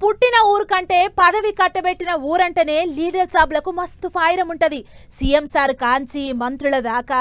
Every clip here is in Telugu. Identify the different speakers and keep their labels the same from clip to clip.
Speaker 1: పుట్టిన ఊరు కంటే పదవి కట్టబెట్టిన ఊరంటేనే లీడర్ సాబ్లకు మస్తు పాయిరం ఉంటది. సీఎం సార్ కాంచి మంత్రుల దాకా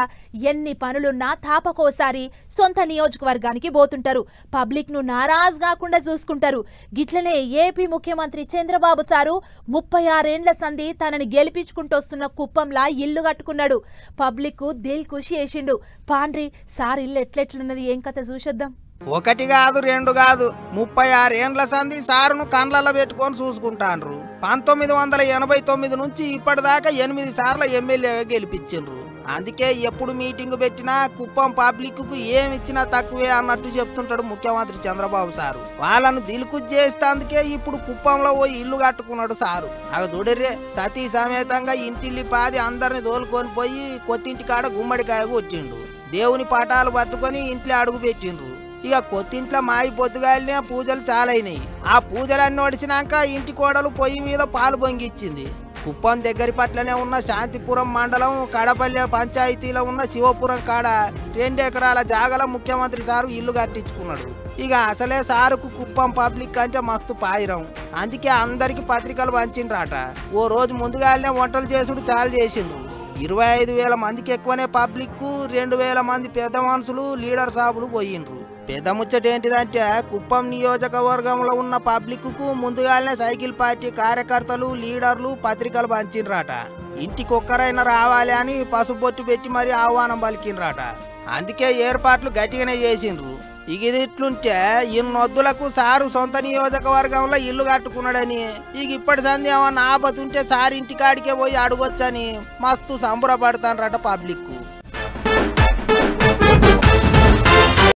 Speaker 1: ఎన్ని పనులున్నా తాపకోసారి సొంత నియోజకవర్గానికి పోతుంటారు. పబ్లిక్ ను నారాజ్ కాకుండా చూసుకుంటారు. గిట్లనే ఏపీ ముఖ్యమంత్రి చంద్రబాబు సారు 36 ఏండ్ల సంధి తనని గెలిపించుకుంటొస్తున్న కుప్పంలా ఇల్లు కట్టుకున్నాడు. పబ్లిక్ దిల్ ఖుషి చేసిండు. పాండ్రి సార్ ఇల్లు ఎట్లెట్లున్నది ఏం కథ చూసొద్దాం.
Speaker 2: ఒకటి కాదు రెండు కాదు 36 ఏండ్ల సంధి సారును కండ్లలో పెట్టుకొని చూసుకుంటాండ్రు. 1989 నుంచి ఇప్పటిదాకా 8 సార్లు ఎమ్మెల్యేగా గెలిపించిండ్రు. అందుకే ఎప్పుడు మీటింగ్ పెట్టినా కుప్పం పబ్లిక్ కు ఏమిచ్చినా తక్కువే అన్నట్టు చెప్తుంటాడు ముఖ్యమంత్రి చంద్రబాబు సారు. వాళ్ళను దిల్కు చేస్తేందుకే ఇప్పుడు కుప్పంలో పోయి ఇల్లు కట్టుకున్నాడు సారు. అవి చూడర్రే సతీ సమేతంగా ఇంటిల్లి పాది అందరిని తోలుకొని పోయి కొత్తింటి కాడ గుమ్మడికాయ కొట్టిండు. దేవుని పటాలు పట్టుకొని ఇంట్లో అడుగు పెట్టిండ్రు. ఇక కొత్తింట్లో మాయి పొద్దుగాలినే పూజలు చాలైనాయి. ఆ పూజలన్నీ ఒడిచినాక ఇంటి కోడలు పొయ్యి మీద పాలు పొంగిచ్చింది. కుప్పం దగ్గరి పట్లనే ఉన్న శాంతిపురం మండలం కడపల్లె పంచాయతీలో ఉన్న శివపురం కాడ 2 ఎకరాల జాగల ముఖ్యమంత్రి సారు ఇల్లు కట్టించుకున్నాడు. ఇక అసలే సారుకు కుప్పం పబ్లిక్ అంటే మస్తు పాయిరం. అందుకే అందరికి పత్రికలు పంచిండ్రాట. ఓ రోజు ముందుగానే వంటలు చేసుడు చాలు చేసిండ్రు. 25,000 మందికి ఎక్కువనే పబ్లిక్, 2,000 మంది పెద్ద మనుషులు లీడర్ సాబులు పోయిండ్రు. పెద్ద ముచ్చటేంటిదంటే కుప్పం నియోజకవర్గంలో ఉన్న పబ్లిక్ కు ముందుగానే సైకిల్ పార్టీ కార్యకర్తలు, లీడర్లు పత్రికలు పంచిండ్రాట. ఇంటికొక్కరైనా రావాలి అని పసుబొట్టు పెట్టి మరీ ఆహ్వానం పలికిండ్రాట. అందుకే ఏర్పాట్లు గట్టిగానే చేసిండ్రు. ఇది ఇట్లుంటే ఇన్నొద్దులకు సారు సొంత నియోజకవర్గంలో ఇల్లు కట్టుకున్నాడని ఇక ఇప్పటి సంది ఏమన్నా ఆపతుంటే సార్ ఇంటికాడికే పోయి అడగొచ్చని మస్తు సంబరపడతాన్రట పబ్లిక్.